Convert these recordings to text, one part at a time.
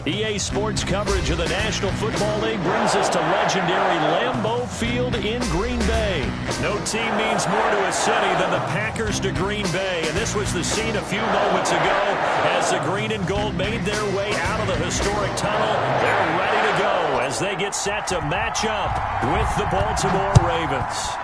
EA Sports coverage of the National Football League brings us to legendary Lambeau Field in Green Bay. No team means more to a city than the Packers to Green Bay, and this was the scene a few moments ago as the green and gold made their way out of the historic tunnel. They're ready to go as they get set to match up with the Baltimore Ravens.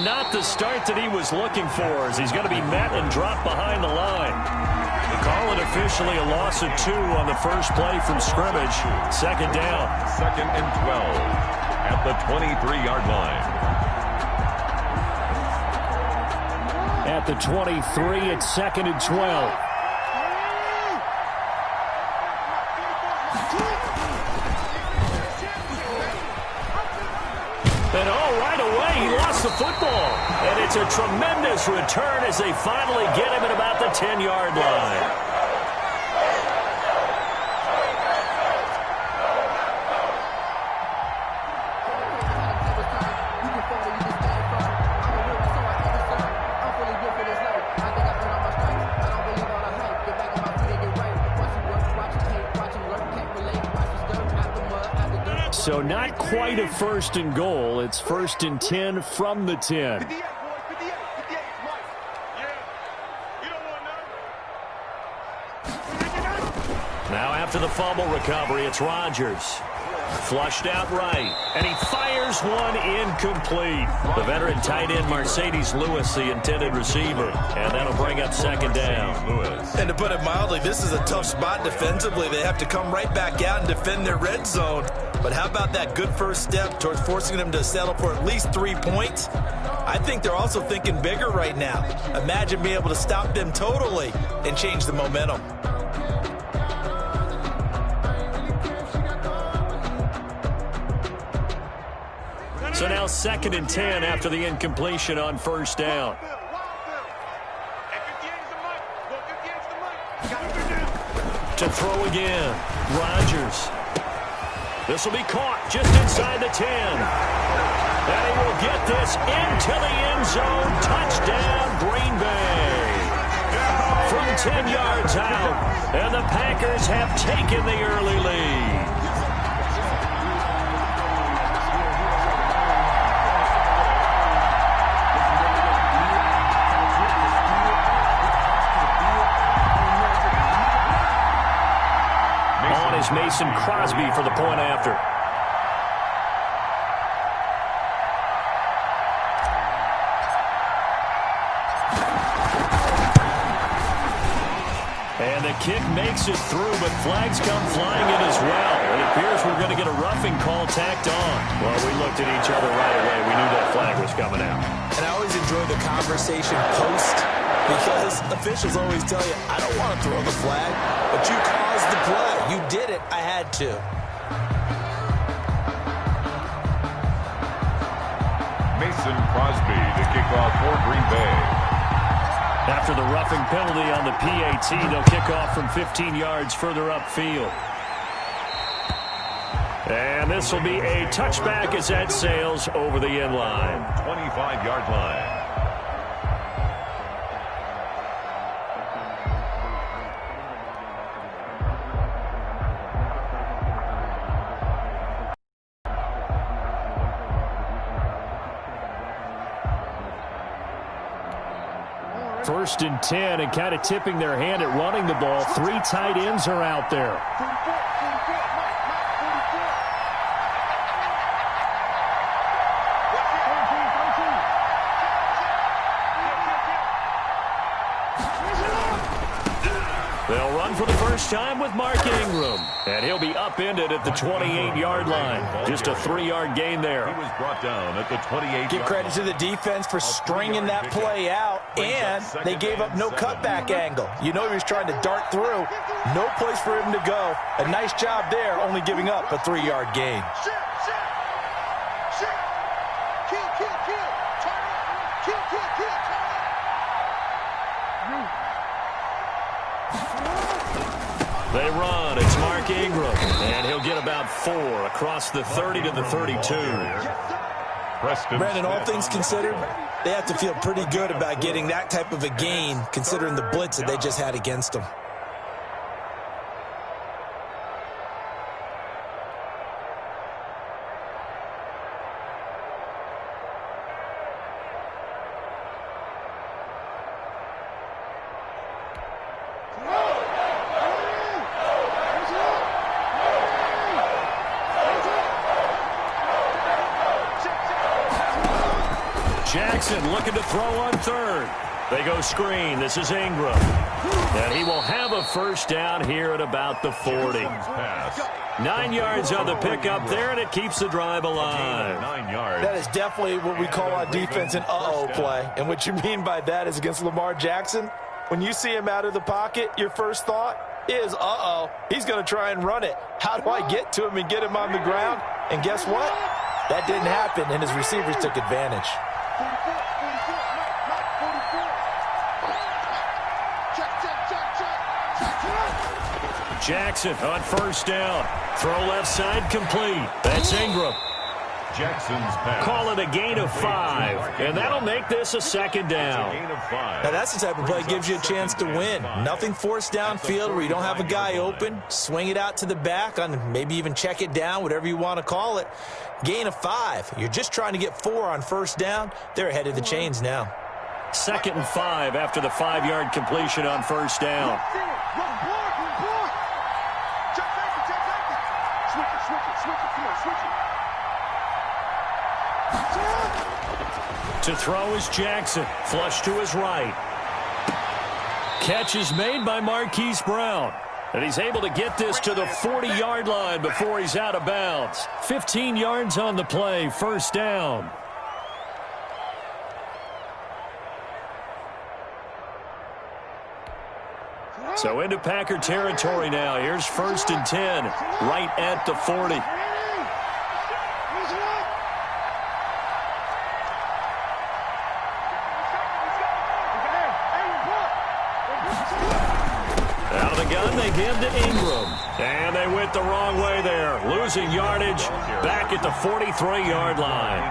Not the start that he was looking for, as he's going to be met and dropped behind the line. They call it officially a loss of 2 on the first play from scrimmage. Second down. 2nd and 12 at the 23-yard line. At the 23, it's 2nd and 12. And right away, he lost the football. And it's a tremendous return as they finally get him at about the 10-yard line. So not quite a 1st and goal. It's 1st and 10 from the 10. Now after the fumble recovery, it's Rodgers. Flushed out right, and he fires one incomplete. The veteran tight end Mercedes Lewis, the intended receiver, and that'll bring up 2nd down. And to put it mildly, this is a tough spot defensively. They have to come right back out and defend their red zone. But how about that good first step towards forcing them to settle for at least 3 points? I think they're also thinking bigger right now. Imagine being able to stop them totally and change the momentum. So now 2nd and 10 after the incompletion on 1st down. To throw again, Rodgers. This will be caught just inside the 10. And he will get this into the end zone. Touchdown, Green Bay. From 10 yards out, and the Packers have taken the early lead. Is Mason Crosby for the point after. And the kick makes it through, but flags come flying in as well. It appears we're going to get a roughing call tacked on. Well, we looked at each other right away. We knew that flag was coming out. And I always enjoy the conversation post, because officials always tell you, I don't want to throw the flag, but you caused the play. You did it. I had to. Mason Crosby to kick off for Green Bay. After the roughing penalty on the PAT, they'll kick off from 15 yards further upfield. And this will be a touchback as that sails over the end line. 25-yard line. First and 10, and kind of tipping their hand at running the ball. 3 tight ends are out there. They'll run for the first First time with Mark Ingram. And he'll be upended at the 28-yard line. Just a 3-yard gain there. He was brought down at the 28-yard. Give credit to the defense for stringing that play out, and they gave up no cutback angle. You know he was trying to dart through. No place for him to go. A nice job there, only giving up a 3-yard gain. They run. It's Mark Ingram. And he'll get about 4 across the 30 to the 32. Brandon, all things considered, they have to feel pretty good about getting that type of a gain, considering the blitz that they just had against them. Jackson looking to throw on third. They go screen. This is Ingram. And he will have a first down here at about the 40. 9 yards on the pickup there, and it keeps the drive alive. 9 yards. That is definitely what we call on defense an uh-oh play. And what you mean by that is against Lamar Jackson, when you see him out of the pocket, your first thought is, uh-oh, he's going to try and run it. How do I get to him and get him on the ground? And guess what? That didn't happen, and his receivers took advantage. Jackson on first down. Throw left side complete. That's Ingram. Jackson's pass. Call it a gain of 5, and that'll make this a second down. Gain of 5. Now that's the type of play that gives you a chance to win. Nothing forced downfield where you don't have a guy open. Swing it out to the back, on maybe even check it down, whatever you want to call it. Gain of 5. You're just trying to get 4 on first down. They're ahead of the chains now. 2nd and 5 after the 5-yard completion on first down. To throw is Jackson. Flush to his right. Catch is made by Marquise Brown. And he's able to get this to the 40-yard line before he's out of bounds. 15 yards on the play. First down. So into Packer territory now. Here's 1st and 10, right at the 40. Out of the gun, they give to Ingram. And they went the wrong way there. Losing yardage back at the 43-yard line.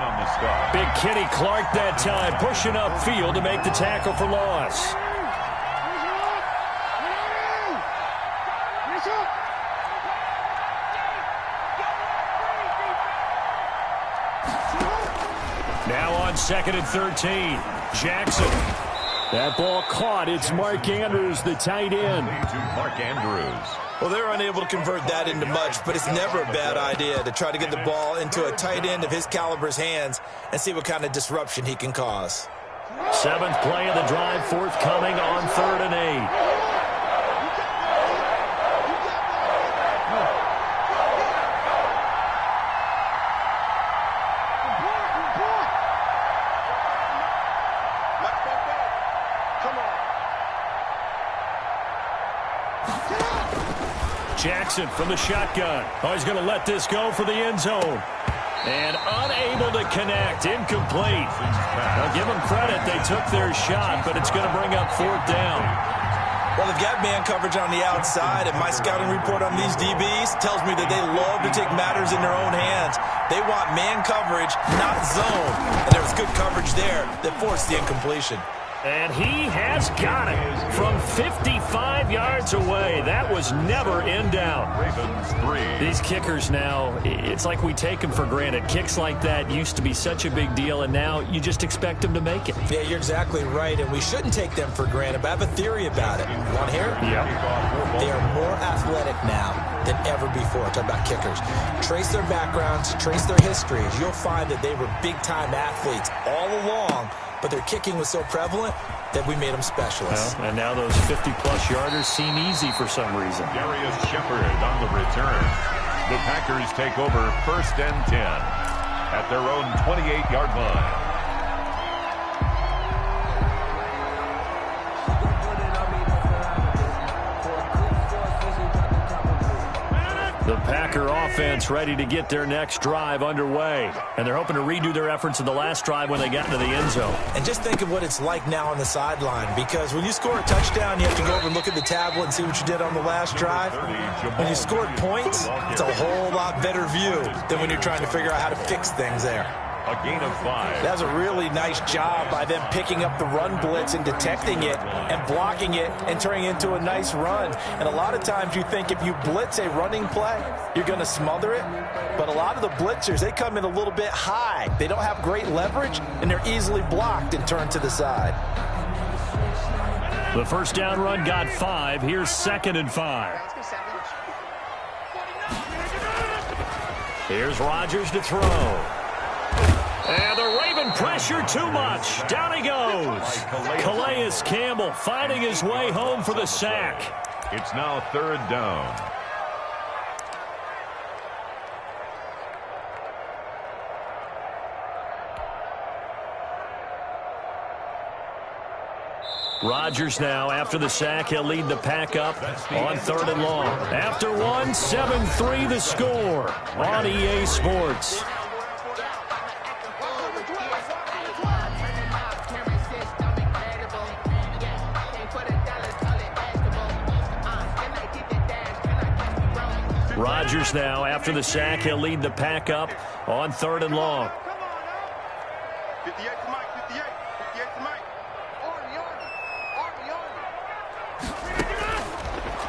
Big Kenny Clark that time, pushing upfield to make the tackle for loss. Now on 2nd and 13, Jackson. That ball caught. It's Mark Andrews, the tight end. Mark Andrews. Well, they're unable to convert that into much, but it's never a bad idea to try to get the ball into a tight end of his caliber's hands and see what kind of disruption he can cause. 7th play of the drive, forthcoming on 3rd and 8. Jackson from the shotgun. Oh, he's going to let this go for the end zone. And unable to connect. Incomplete. I'll give them credit. They took their shot, but it's going to bring up 4th down. Well, they've got man coverage on the outside, and my scouting report on these DBs tells me that they love to take matters in their own hands. They want man coverage, not zone. And there was good coverage there that forced the incompletion. And he has got it from 55 yards away. That was never in doubt. Ravens 3. These kickers now, it's like we take them for granted. Kicks like that used to be such a big deal, and now you just expect them to make it. Yeah, you're exactly right, and we shouldn't take them for granted, but I have a theory about it. You want to hear it? Yeah. They are more athletic now than ever before. I'm talking about kickers. Trace their backgrounds, trace their histories. You'll find that they were big-time athletes all along, but their kicking was so prevalent that we made them specialists. Well, and now those 50-plus yarders seem easy for some reason. Darius Shepard on the return. The Packers take over 1st and 10 at their own 28-yard line. The Packer offense ready to get their next drive underway. And they're hoping to redo their efforts in the last drive when they got into the end zone. And just think of what it's like now on the sideline, because when you score a touchdown, you have to go over and look at the tablet and see what you did on the last drive. When you scored points, it's a whole lot better view than when you're trying to figure out how to fix things there. A gain of 5. That was a really nice job by them picking up the run blitz and detecting it and blocking it and turning it into a nice run. And a lot of times you think if you blitz a running play, you're going to smother it. But a lot of the blitzers, they come in a little bit high. They don't have great leverage, and they're easily blocked and turned to the side. The first down run got 5. Here's 2nd and 5. Here's Rodgers to throw. And the Raven pressure too much. Down he goes. Calais Campbell finding his way home for the sack. It's now 3rd down. Rodgers now, after the sack, he'll lead the pack up on 3rd and long. After one, 7-3 the score on EA Sports. Rodgers now, after the sack, he'll lead the pack up on 3rd and long.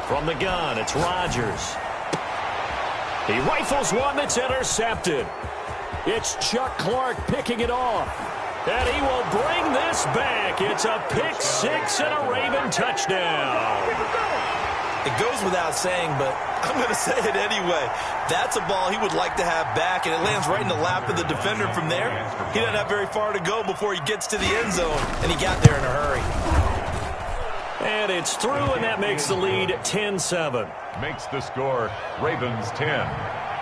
From the gun, it's Rodgers. He rifles one that's intercepted. It's Chuck Clark picking it off. And he will bring this back. It's a pick 6 and a Raven touchdown. It goes without saying, but I'm going to say it anyway. That's a ball he would like to have back, and it lands right in the lap of the defender from there. He doesn't have very far to go before he gets to the end zone, and he got there in a hurry. And it's through, and that makes the lead 10-7. Makes the score Ravens 10,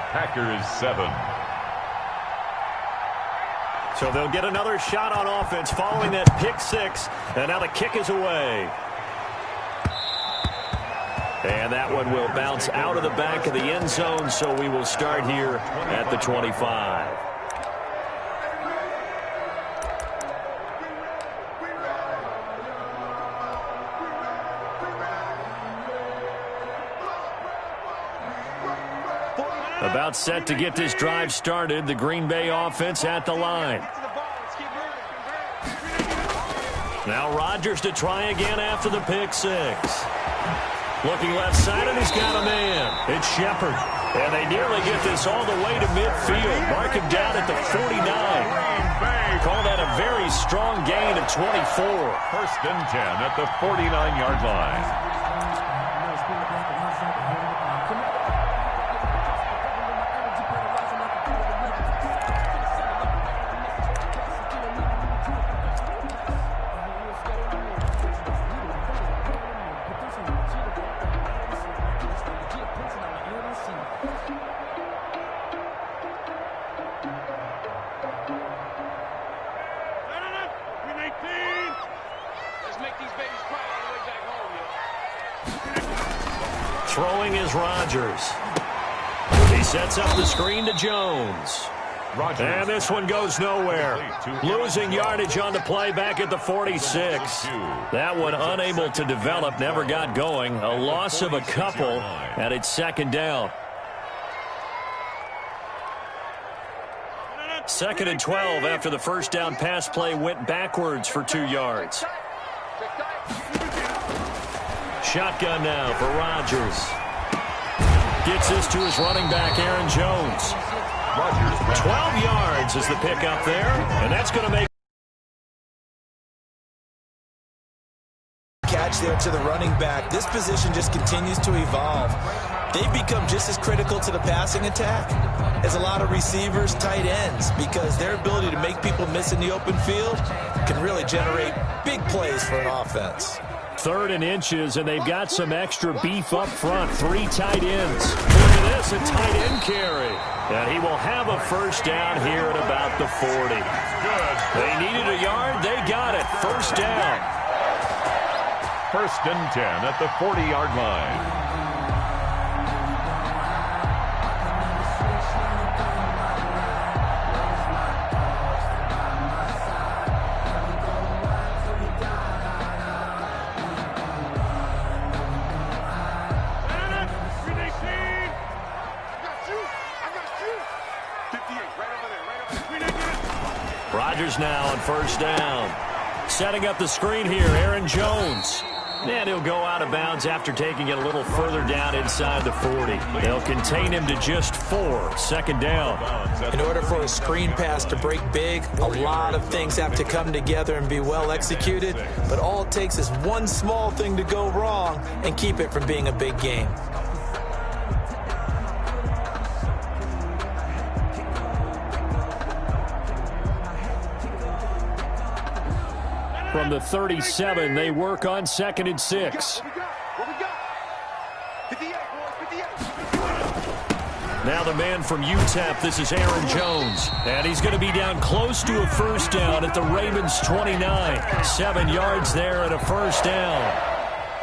Packers 7. So they'll get another shot on offense following that pick 6, and now the kick is away. And that one will bounce out of the back of the end zone, so we will start here at the 25. About set to get this drive started, the Green Bay offense at the line. Now Rodgers to try again after the pick 6. Looking left side, and he's got a man. It's Shepard. And they nearly get this all the way to midfield. Mark him down at the 49. Call that a very strong gain of 24. 1st and 10 at the 49-yard line. Throwing is Rodgers. He sets up the screen to Jones. And this one goes nowhere. Losing yardage on the play back at the 46. That one unable to develop, never got going. A loss of a couple, and it's 2nd down. 2nd and 12 after the first down pass play went backwards for 2 yards. Shotgun now for Rodgers. Gets this to his running back, Aaron Jones. 12 yards is the pickup there, and that's going to make catch there to the running back. This position just continues to evolve. they've become just as critical to the passing attack as a lot of receivers, tight ends, because their ability to make people miss in the open field can really generate big plays for an offense. 3rd and inches, and they've got some extra beef up front. 3 tight ends. Look at this, a tight end carry. And he will have a first down here at about the 40. Good. They needed a yard. They got it. First down. 1st and 10 at the 40-yard line. Rodgers now on first down. Setting up the screen here, Aaron Jones. And he'll go out of bounds after taking it a little further down inside the 40. They'll contain him to just 4. 2nd down. In order for a screen pass to break big, a lot of things have to come together and be well executed. But all it takes is one small thing to go wrong and keep it from being a big game. From the 37, they work on 2nd and 6. Now the man from UTEP, this is Aaron Jones. And he's going to be down close to a first down at the Ravens' 29. 7 yards there and a first down.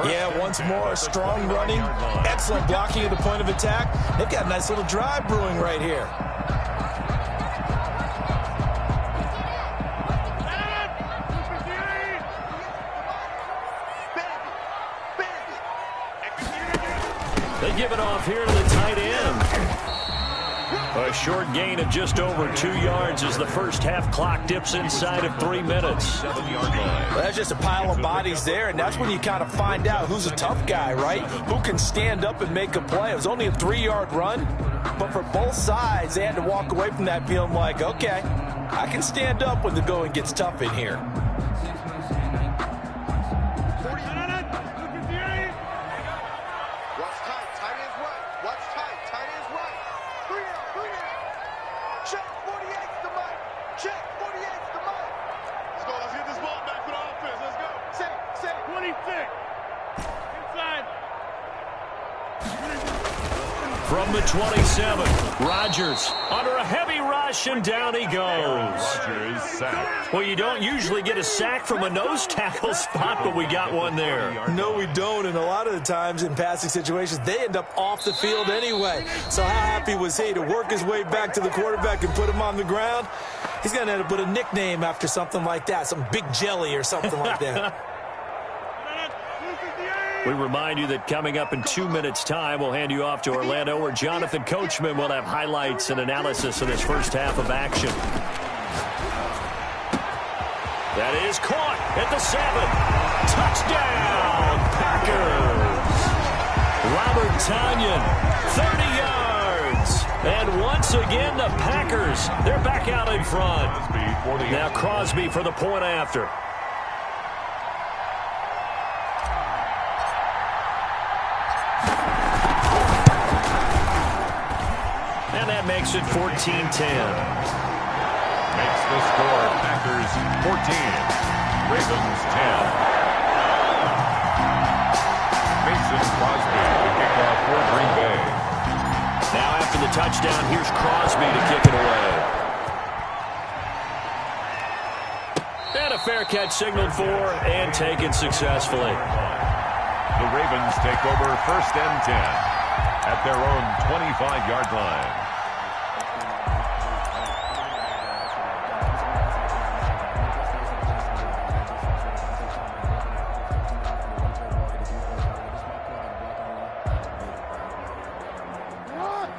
Yeah, once more, strong running, excellent blocking at the point of attack. They've got a nice little drive brewing right here. They give it off here to the tight end. A short gain of just over 2 yards as the first half clock dips inside of 3 minutes. Well, that's just a pile of bodies there, and that's when you kind of find out who's a tough guy, right? Who can stand up and make a play. It was only a 3-yard run, but for both sides, they had to walk away from that feeling like, okay, I can stand up when the going gets tough in here. From the 27, Rodgers under a heavy rush, and down he goes. Rodgers sacked. Well, you don't usually get a sack from a nose tackle spot, but we got one there. No, we don't, and a lot of the times in passing situations, they end up off the field anyway. So how happy was he to work his way back to the quarterback and put him on the ground? He's going to end up with a nickname after something like that, some Big Jelly or something like that. We remind you that coming up in 2 minutes' time, we'll hand you off to Orlando, where Jonathan Coachman will have highlights and analysis of this first half of action. That is caught at the 7. Touchdown, Packers! Robert Tonyan, 30 yards. And once again, the Packers, they're back out in front. Now Crosby for the point after. And that makes it 14-10. Makes the score Packers 14, Ravens 10. Mason Crosby to kick off for Green Bay. Now after the touchdown, here's Crosby to kick it away. And a fair catch signaled for and taken successfully. The Ravens take over 1st and 10 at their own 25-yard line.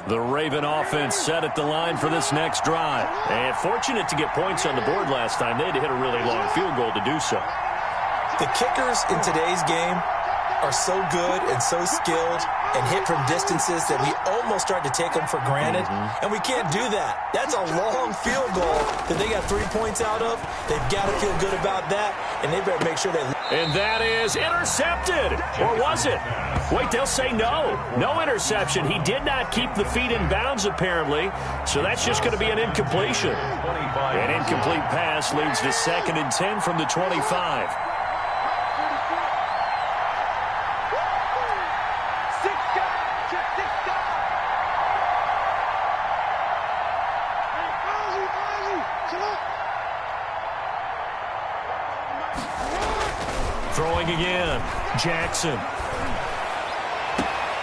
The Raven offense set at the line for this next drive. And fortunate to get points on the board last time. They had to hit a really long field goal to do so. The kickers in today's game are so good and so skilled and hit from distances that we almost start to take them for granted. And we can't do that. That's a long field goal that they got 3 points out of. They've got to feel good about that, and they better make sure they... And that is intercepted. Or was it? Wait, they'll say no. No interception. He did not keep the feet in bounds, apparently, so that's just going to be an incompletion. An incomplete pass leads to 2nd and 10 from the 25. Throwing again, Jackson.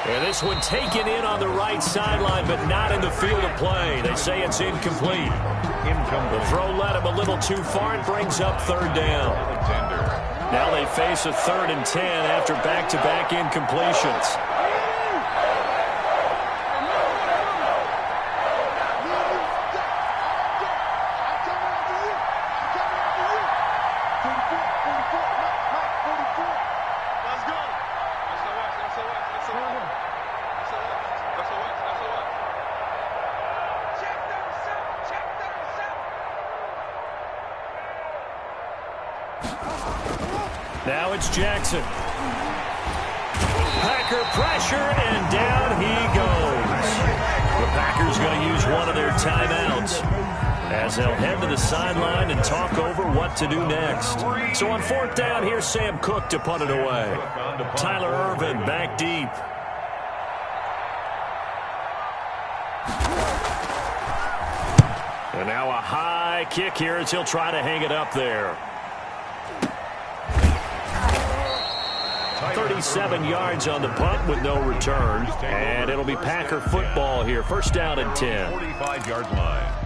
And this one taken in on the right sideline, but not in the field of play. They say it's incomplete. The throw led him a little too far. It brings up 3rd down. Now they face a 3rd and 10 after back-to-back incompletions. Now it's Jackson. Packer pressure, and down he goes. The Packers going to use one of their timeouts as they'll head to the sideline and talk over what to do next. So on 4th down, here's Sam Cook to punt it away. Tyler Irvin back deep. And now a high kick here as he'll try to hang it up there. 37 yards on the punt with no return. And it'll be Packer football here. 1st down and 10. 45-yard line.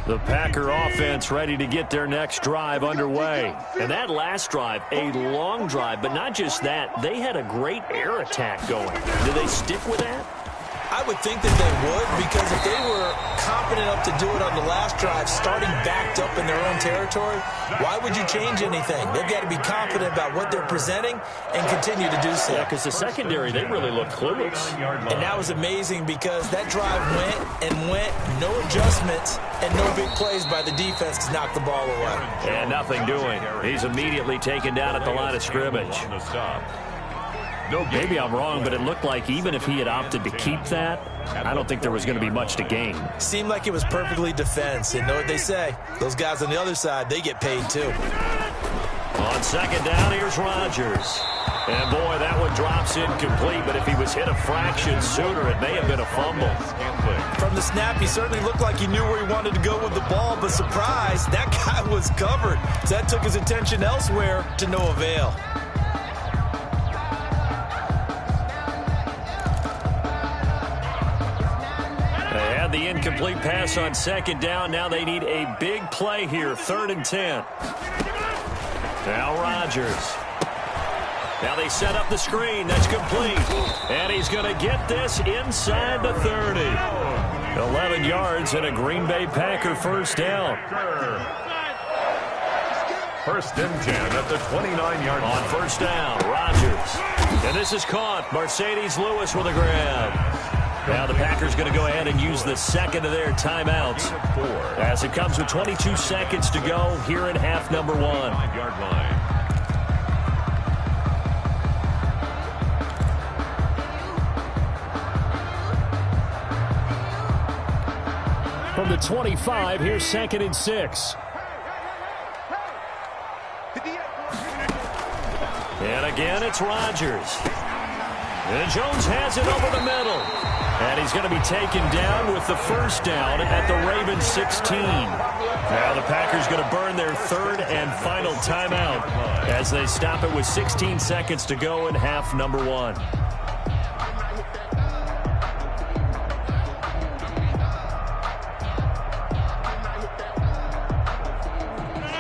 The Packer offense ready to get their next drive underway. And that last drive, a long drive, but not just that. They had a great air attack going. Do they stick with that? I would think that they would, because if they were confident enough to do it on the last drive, starting backed up in their own territory, why would you change anything? They've got to be confident about what they're presenting and continue to do so. Yeah, because the secondary, they really looked clueless. And that was amazing because that drive went, no adjustments, and no big plays by the defense to knock the ball away. And nothing doing. He's immediately taken down at the line of scrimmage. Maybe I'm wrong, but it looked like even if he had opted to keep that, I don't think there was going to be much to gain. Seemed like it was perfectly defense. And know what they say? Those guys on the other side, they get paid too. On 2nd down, here's Rodgers. And boy, that one drops incomplete, but if he was hit a fraction sooner, it may have been a fumble. From the snap, he certainly looked like he knew where he wanted to go with the ball, but surprise, that guy was covered. So that took his attention elsewhere to no avail. The incomplete pass on 2nd down. Now they need a big play here. 3rd and 10. Now Rodgers. Now they set up the screen. That's complete. And he's going to get this inside the 30. 11 yards and a Green Bay Packer 1st down. 1st and 10 at the 29-yard line. On 1st down, Rodgers. And this is caught. Mercedes Lewis with a grab. Now the Packers going to go ahead and use the 2nd of their timeouts as it comes with 22 seconds to go here in half number 1. 5-yard line. From the 25, here's 2nd and 6. And again, it's Rodgers. And Jones has it over the middle. And he's going to be taken down with the 1st down at the Ravens 16. Now the Packers going to burn their 3rd and final timeout as they stop it with 16 seconds to go in half number 1.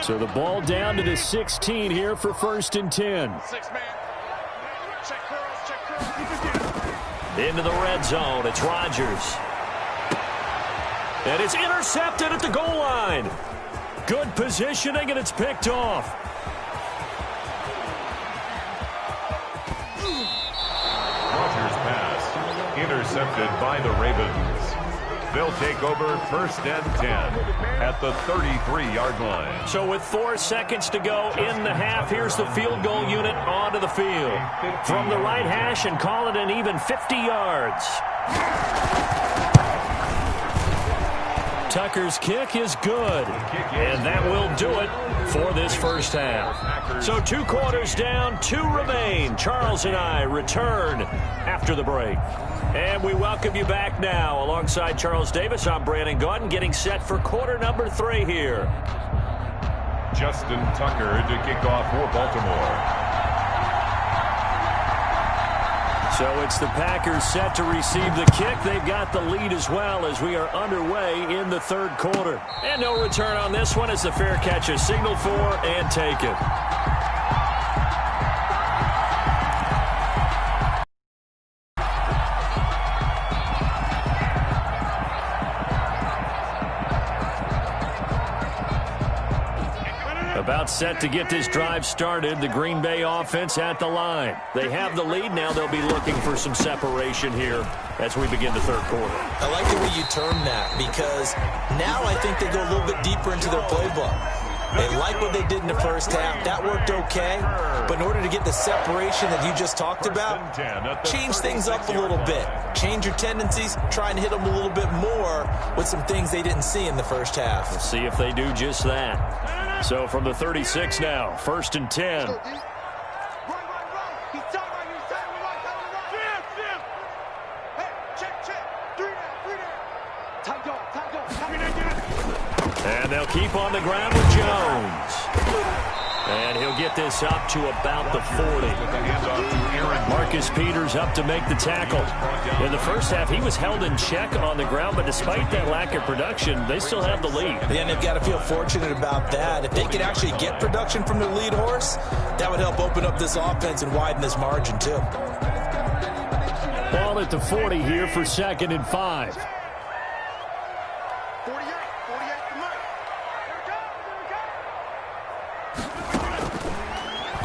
So the ball down to the 16 here for 1st and 10. Into the red zone. It's Rodgers. And it's intercepted at the goal line. Good positioning, and it's picked off. Rodgers' pass intercepted by the Ravens. They'll take over 1st and 10 at the 33-yard line. So with 4 seconds to go in the half, here's the field goal unit onto the field. From the right hash and call it an even 50 yards. Tucker's kick is good, and that will do it for this first half. So 2 quarters down, 2 remain. Charles and I return after the break. And we welcome you back now. Alongside Charles Davis, I'm Brandon Gaudin, getting set for quarter number 3 here. Justin Tucker to kick off for Baltimore. So it's the Packers set to receive the kick. They've got the lead as well as we are underway in the 3rd quarter. And no return on this one as the fair catch is signaled for and taken. About set to get this drive started. The Green Bay offense at the line. They have the lead. Now they'll be looking for some separation here as we begin the 3rd quarter. I like the way you term that because now I think they go a little bit deeper into their playbook. They like what they did in the first half. That worked okay. But in order to get the separation that you just talked about, change things up a little bit. Change your tendencies. Try and hit them a little bit more with some things they didn't see in the first half. We'll see if they do just that. So from the 36 now, 1st and 10. And they'll keep on the ground with Jones. And he'll get this up to about the 40. Marcus Peters up to make the tackle. In the first half, he was held in check on the ground, but despite that lack of production, they still have the lead. And they've got to feel fortunate about that. If they could actually get production from their lead horse, that would help open up this offense and widen this margin, too. Ball at the 40 here for 2nd and 5.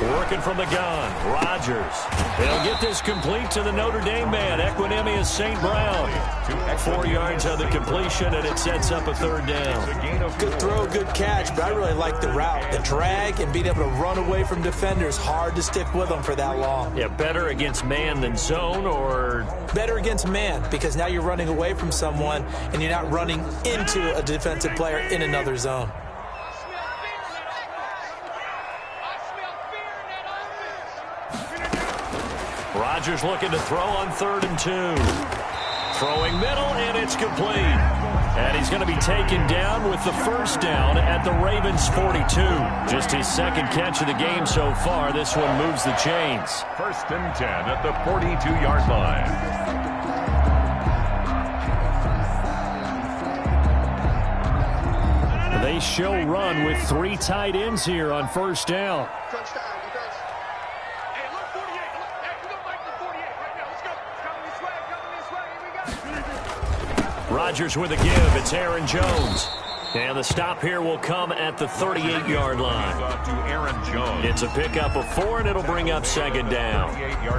Working from the gun, Rodgers. They'll get this complete to the Notre Dame man, Equanimous St. Brown. 4 yards on the completion, and it sets up a 3rd down. Good throw, good catch, but I really like the route. The drag and being able to run away from defenders, hard to stick with them for that long. Yeah, better against man than zone, or? Better against man, because now you're running away from someone, and you're not running into a defensive player in another zone. Rodgers looking to throw on 3rd and 2. Throwing middle, and it's complete. And he's going to be taken down with the 1st down at the Ravens' 42. Just his 2nd catch of the game so far. This one moves the chains. 1st and 10 at the 42-yard line. They show run with 3 tight ends here on 1st down. Rodgers with a give. It's Aaron Jones. And the stop here will come at the 38-yard line. It's a pickup of 4, and it'll bring up 2nd down.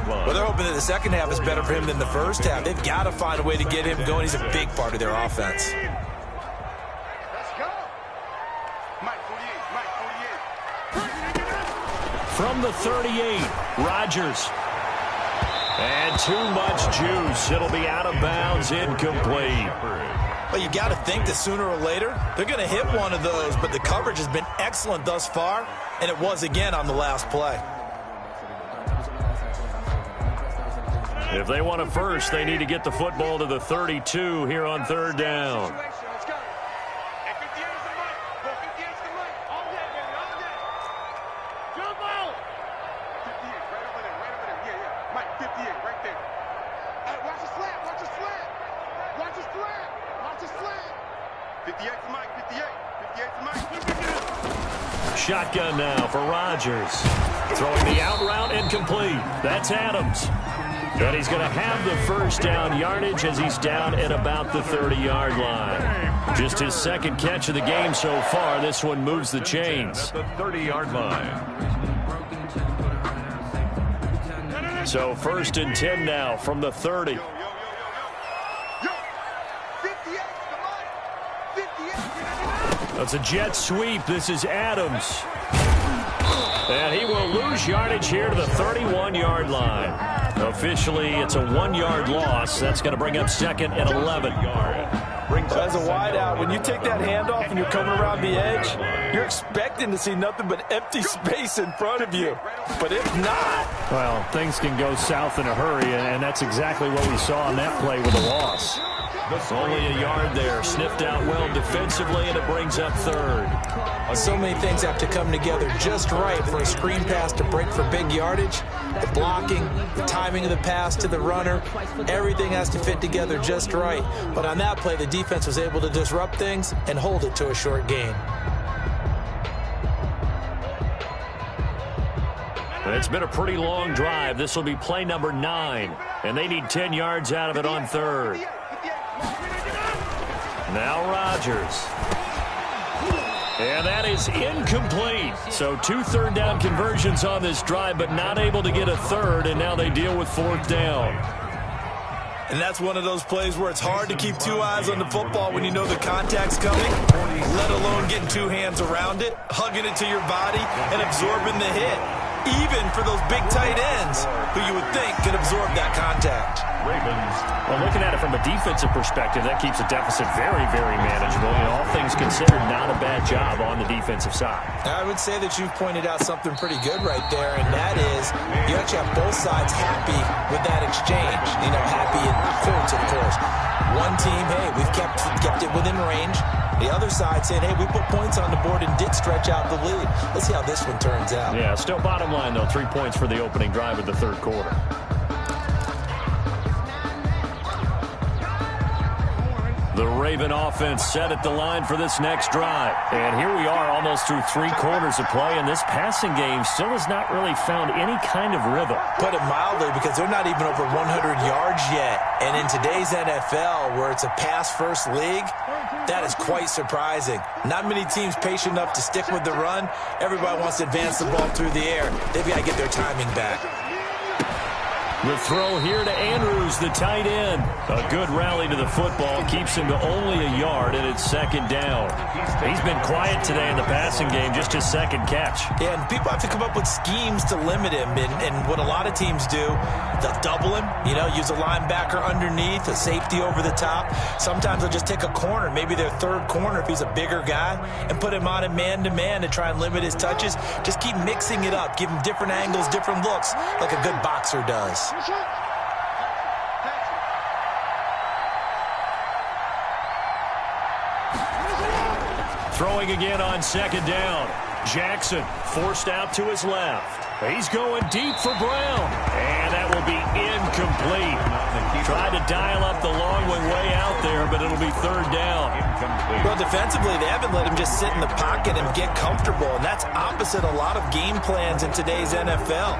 Well, they're hoping that the second half is better for him than the first half. They've got to find a way to get him going. He's a big part of their offense. From the 38, Rodgers. And too much juice. It'll be out of bounds, incomplete. Well, you got to think that sooner or later, they're going to hit one of those, but the coverage has been excellent thus far, and it was again on the last play. If they want a first, they need to get the football to the 32 here on 3rd down. Shotgun now for Rodgers. Throwing the out route and complete. That's Adams. And he's going to have the 1st down yardage as he's down at about the 30-yard line. Just his second catch of the game so far. This one moves the chains. At the 30-yard line. So 1st and 10 now from the 30. That's a jet sweep. This is Adams. And he will lose yardage here to the 31-yard line. Officially, it's a 1-yard loss. That's going to bring up 2nd and 11. As a wideout, when you take that handoff and you're coming around the edge, you're expecting to see nothing but empty space in front of you. But if not... Well, things can go south in a hurry, and that's exactly what we saw on that play with a loss. Only a yard there. Sniffed out well defensively, and it brings up 3rd. So many things have to come together just right for a screen pass to break for big yardage. The blocking, the timing of the pass to the runner, everything has to fit together just right. But on that play, the defense was able to disrupt things and hold it to a short gain. It's been a pretty long drive. This will be play number 9, and they need 10 yards out of it on 3rd. Now Rodgers. And that is incomplete. So 2 third-down conversions on this drive, but not able to get a 3rd, and now they deal with 4th down. And that's one of those plays where it's hard to keep 2 eyes on the football when you know the contact's coming, let alone getting 2 hands around it, hugging it to your body, and absorbing the hit. Even for those big tight ends who you would think could absorb that contact. Ravens. Well, looking at it from a defensive perspective, that keeps the deficit very, very manageable. And all things considered, not a bad job on the defensive side. I would say that you've pointed out something pretty good right there, and that is you actually have both sides happy with that exchange. You know, happy in quotes, of course. One team, hey, we've kept it within range. The other side saying, hey, we put points on the board and did stretch out the lead. Let's see how this one turns out. Yeah, still bottom line, though, 3 points for the opening drive of the 3rd quarter. The Raven offense set at the line for this next drive. And here we are almost through 3 quarters of play, and this passing game still has not really found any kind of rhythm. Put it mildly, because they're not even over 100 yards yet. And in today's NFL, where it's a pass-first league, that is quite surprising. Not many teams patient enough to stick with the run. Everybody wants to advance the ball through the air. They've got to get their timing back. The throw here to Andrews, the tight end. A good rally to the football. Keeps him to only a yard, and it's 2nd down. He's been quiet today in the passing game, just his 2nd catch. Yeah, and people have to come up with schemes to limit him. And what a lot of teams do, they'll double him, you know, use a linebacker underneath, a safety over the top. Sometimes they'll just take a corner, maybe their 3rd corner if he's a bigger guy, and put him on a man-to-man to try and limit his touches. Just keep mixing it up. Give him different angles, different looks, like a good boxer does. Throwing again on 2nd down. Jackson forced out to his left. He's going deep for Brown. And that will be incomplete. Tried to dial up the long one way out there, but it'll be 3rd down. Well, defensively, they haven't let him just sit in the pocket and get comfortable, and that's opposite a lot of game plans in today's NFL.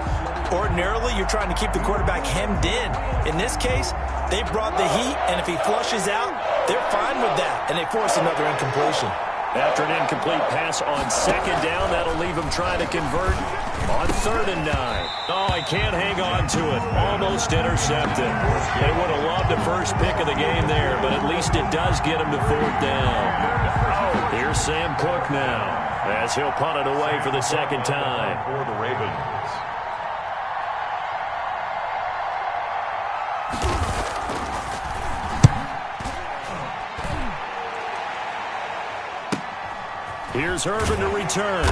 Ordinarily, you're trying to keep the quarterback hemmed in. In this case, they brought the heat, and if he flushes out, they're fine with that, and they force another incompletion. After an incomplete pass on 2nd down, that'll leave him trying to convert on 3rd and 9. Oh, he can't hang on to it. Almost intercepted. They would have loved the first pick of the game there, but at least it does get him to 4th down. Here's Sam Cook now, as he'll punt it away for the 2nd time. For the Ravens. Here's Urban to return.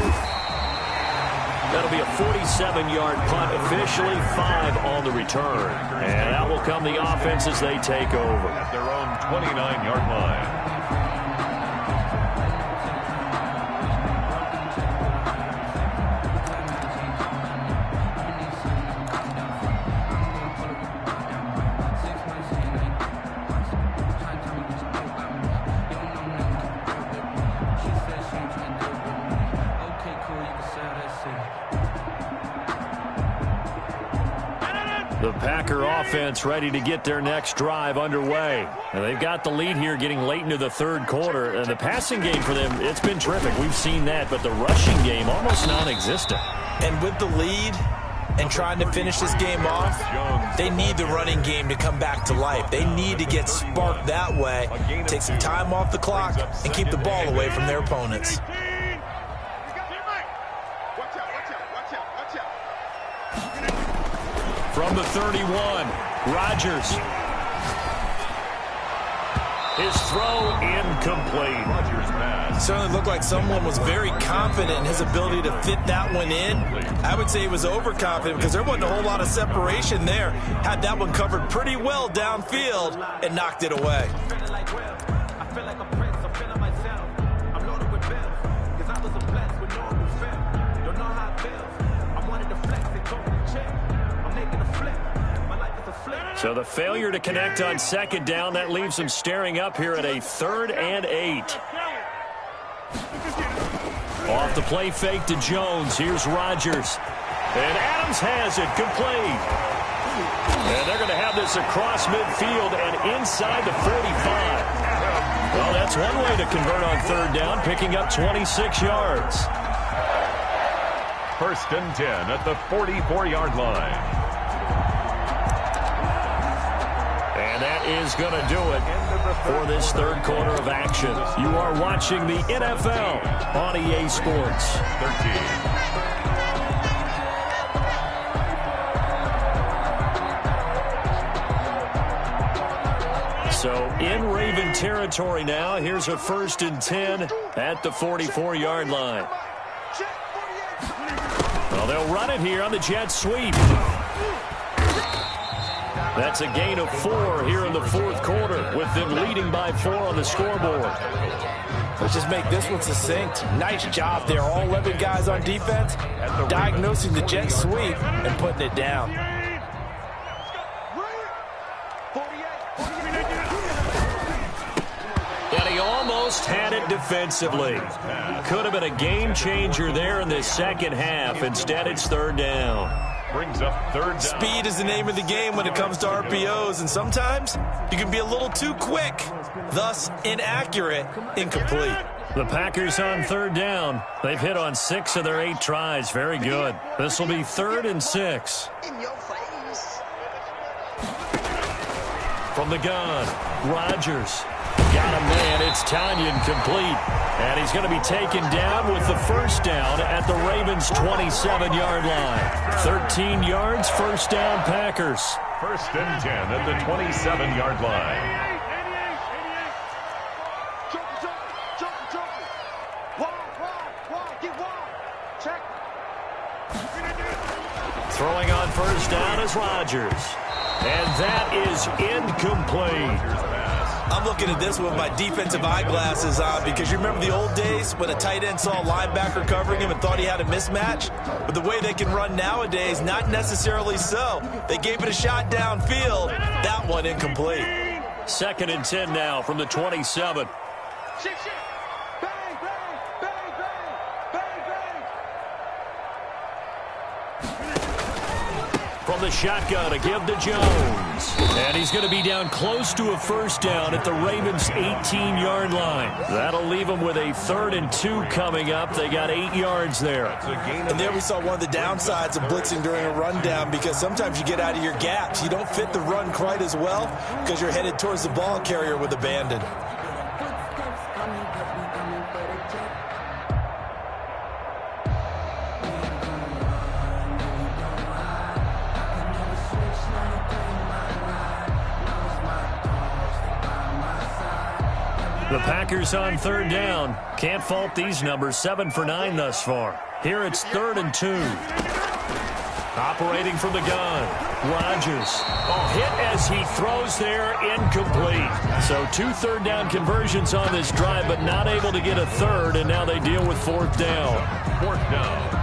That'll be a 47-yard punt, officially 5 on the return. And that will come the offense as they take over. At their own 29-yard line. The Packer offense ready to get their next drive underway. And they've got the lead here getting late into the third quarter. And the passing game for them, it's been terrific. We've seen that, but the rushing game almost non-existent. And with the lead and trying to finish this game off, they need the running game to come back to life. They need to get sparked that way, take some time off the clock, and keep the ball away from their opponents. From the 31, Rodgers. His throw incomplete. It certainly looked like someone was very confident in his ability to fit that one in. I would say he was overconfident because there wasn't a whole lot of separation there. Had that one covered pretty well downfield and knocked it away. So the failure to connect on second down, that leaves them staring up here at a 3rd and 8. Off the play fake to Jones. Here's Rodgers. And Adams has it complete. And they're going to have this across midfield and inside the 45. Well, that's one way to convert on third down, picking up 26 yards. 1st and 10 at the 44-yard line. And that is going to do it for this third quarter of action. You are watching the NFL on EA Sports. 13. So in Raven territory now. Here's a 1st and 10 at the 44-yard line. Well, they'll run it here on the jet sweep. That's a gain of 4 here in the fourth quarter, with them leading by 4 on the scoreboard. Let's just make this one succinct. Nice job there. All 11 guys on defense diagnosing the jet sweep and putting it down. And he almost had it defensively. Could have been a game changer there in the second half. Instead, it's third down. Brings up third down. Speed is the name of the game when it comes to RPOs, and sometimes you can be a little too quick, thus inaccurate, incomplete. The Packers on third down. They've hit on 6 of their 8 tries. Very good. This will be 3rd and 6. From the gun, Rodgers. Got a man. It's Tanyan complete. And he's going to be taken down with the first down at the Ravens' 27-yard line. 13 yards, first down, Packers. 1st and 10 at the 27-yard line. Throwing on first down is Rodgers. And that is incomplete. I'm looking at this with my defensive eyeglasses on because you remember the old days when a tight end saw a linebacker covering him and thought he had a mismatch? But the way they can run nowadays, not necessarily so. They gave it a shot downfield. That one incomplete. 2nd and 10 now from the 27. From the shotgun, a give to Jones. And he's going to be down close to a first down at the Ravens' 18-yard line. That'll leave them with a 3rd and 2 coming up. They got 8 yards there. And there we saw one of the downsides of blitzing during a rundown because sometimes you get out of your gaps. You don't fit the run quite as well because you're headed towards the ball carrier with abandon. The Packers on third down. Can't fault these numbers. 7 for 9 thus far. Here it's 3rd and 2. Operating from the gun. Rodgers. Hit as he throws there. Incomplete. So 2 third down conversions on this drive, but not able to get a third, and now they deal with 4th down. 4th down.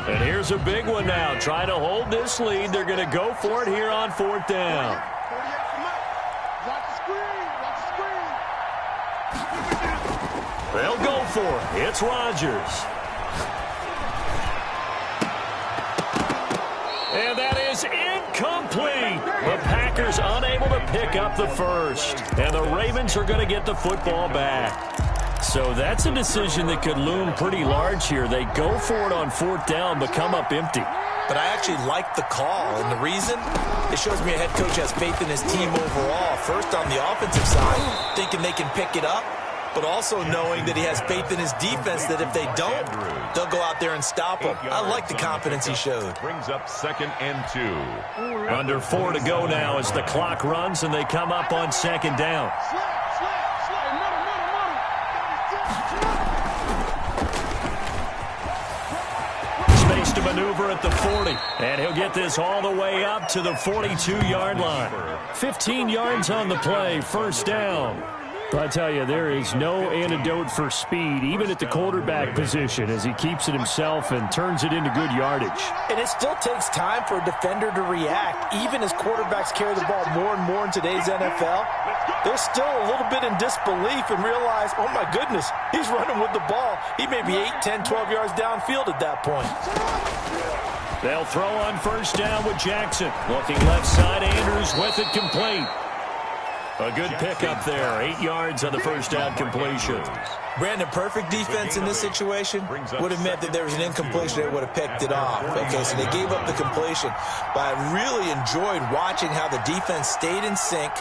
And here's a big one now. Trying to hold this lead. They're going to go for it here on 4th down. They'll go for it. It's Rodgers. And that is incomplete. The Packers unable to pick up the first. And the Ravens are going to get the football back. So that's a decision that could loom pretty large here. They go for it on 4th down, but come up empty. But I actually like the call, and the reason? It shows me a head coach has faith in his team overall. First, on the offensive side, thinking they can pick it up, but also knowing that he has faith in his defense that if they don't, they'll go out there and stop him. I like the confidence he showed. Brings up 2nd and 2. Under 4 to go now as the clock runs, and they come up on 2nd down. To maneuver at the 40, and he'll get this all the way up to the 42-yard line. 15 yards on the play, 1st down. I tell you, there is no antidote for speed, even at the quarterback position, as he keeps it himself and turns it into good yardage. And it still takes time for a defender to react. Even as quarterbacks carry the ball more and more in today's NFL, they're still a little bit in disbelief and realize, oh my goodness, he's running with the ball. He may be 8, 10, 12 yards downfield at that point. They'll throw on 1st down with Jackson. Looking left side, Andrews with it complete. A good pickup there. 8 yards on the 1st down completion. Brandon, perfect defense in this situation would have meant that there was an incompletion. They would have picked it off. Okay, so they gave up the completion. But I really enjoyed watching how the defense stayed in sync,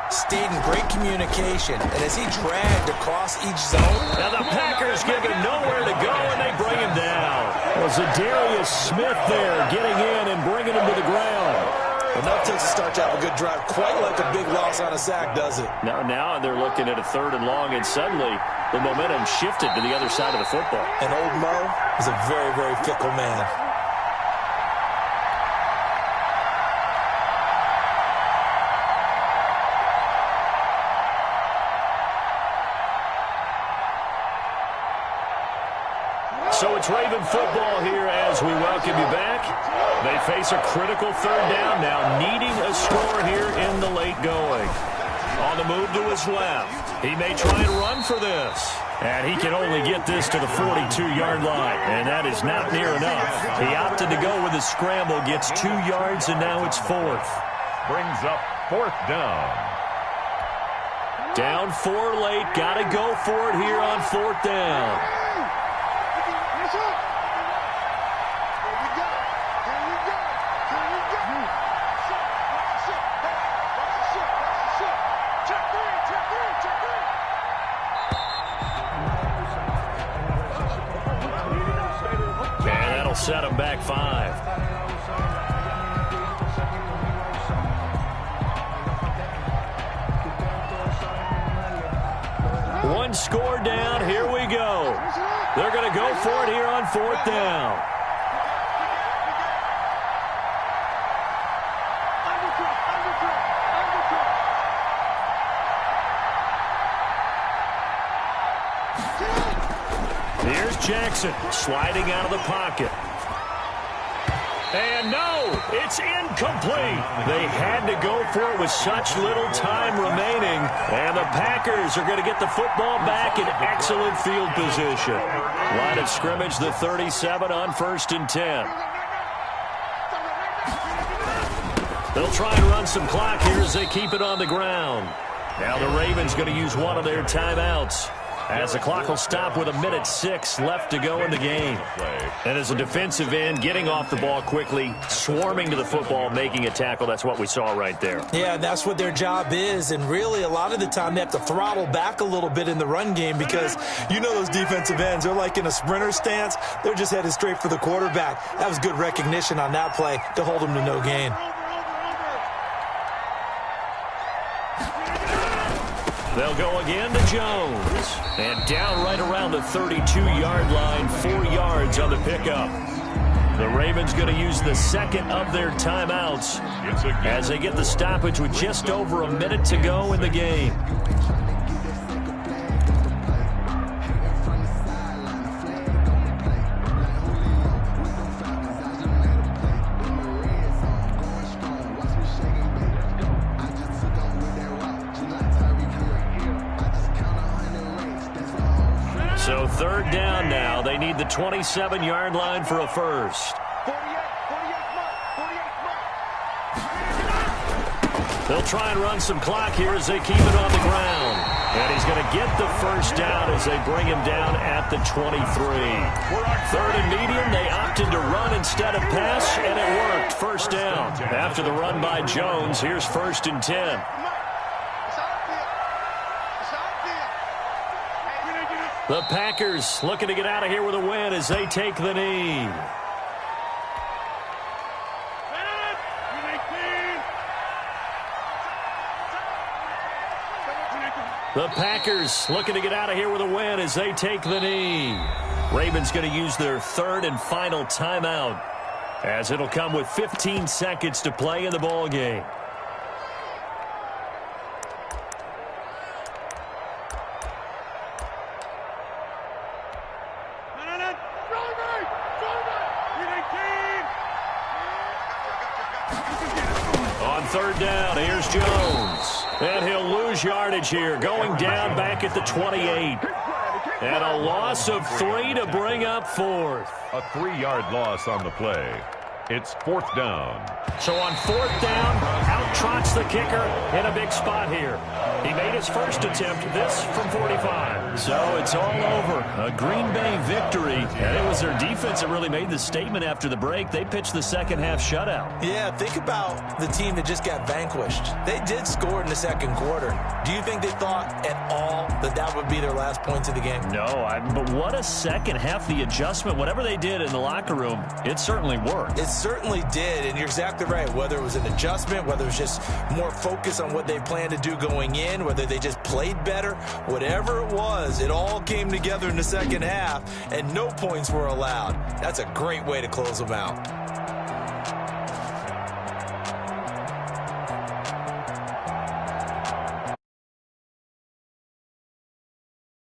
stayed in great communication, and as he dragged across each zone. Now the Packers give him nowhere to go, and they bring him down. Well, Zadarius Smith there getting in and bringing him to the ground. Enough takes to start to have a good drive. Quite like a big loss on a sack, does it? Now they're looking at a 3rd and long, and suddenly the momentum shifted to the other side of the football. And old Mo is a very, very fickle man. So it's Raven football here as we welcome you back. They face a critical 3rd down now, needing a score here in the late going. On the move to his left. He may try and run for this. And he can only get this to the 42-yard line, and that is not near enough. He opted to go with a scramble, gets 2 yards, and now it's 4th. Brings up 4th down. Down 4 late, got to go for it here on 4th down. Set him back 5. One score down. Here we go. They're going to go for it here on 4th down. Here's Jackson sliding out of the pocket. And no, it's incomplete. They had to go for it with such little time remaining. And the Packers are going to get the football back in excellent field position. Line of scrimmage, the 37 on 1st and 10. They'll try and run some clock here as they keep it on the ground. Now the Ravens going to use one of their timeouts, as the clock will stop with 1:06 left to go in the game. And as a defensive end, getting off the ball quickly, swarming to the football, making a tackle, that's what we saw right there. Yeah, that's what their job is. And really, a lot of the time, they have to throttle back a little bit in the run game because you know those defensive ends, they're like in a sprinter stance. They're just headed straight for the quarterback. That was good recognition on that play to hold them to no gain. They'll go again to Jones. And down right around the 32-yard line, 4 yards on the pickup. The Ravens going to use the second of their timeouts as they get the stoppage with just over a minute to go in the game. need the 27-yard line for a first. They'll try and run some clock here as they keep it on the ground. And he's going to get the first down as they bring him down at the 23. Third and medium, they opted to run instead of pass, and it worked. First down. After the run by Jones, here's 1st and 10. The Packers looking to get out of here with a win as they take the knee. The Packers looking to get out of here with a win as they take the knee. Ravens going to use their third and final timeout as it'll come with 15 seconds to play in the ball game. On third down, here's Jones. And he'll lose yardage here, going down back at the 28. And a loss of 3 to bring up 4th. A 3-yard loss on the play. It's 4th down. So on 4th down, out trots the kicker in a big spot here. He made his first attempt, this from 45. So it's all over. A Green Bay victory. And it was their defense that really made the statement after the break. They pitched the second half shutout. Yeah, think about the team that just got vanquished. They did score in the second quarter. Do you think they thought at all that that would be their last points of the game? No, but what a second half. The adjustment, whatever they did in the locker room, it certainly worked. It certainly did, and you're exactly right. Whether it was an adjustment, whether it was just more focus on what they planned to do going in, whether they just played better, whatever it was, it all came together in the second half, and no points were allowed. That's a great way to close them out.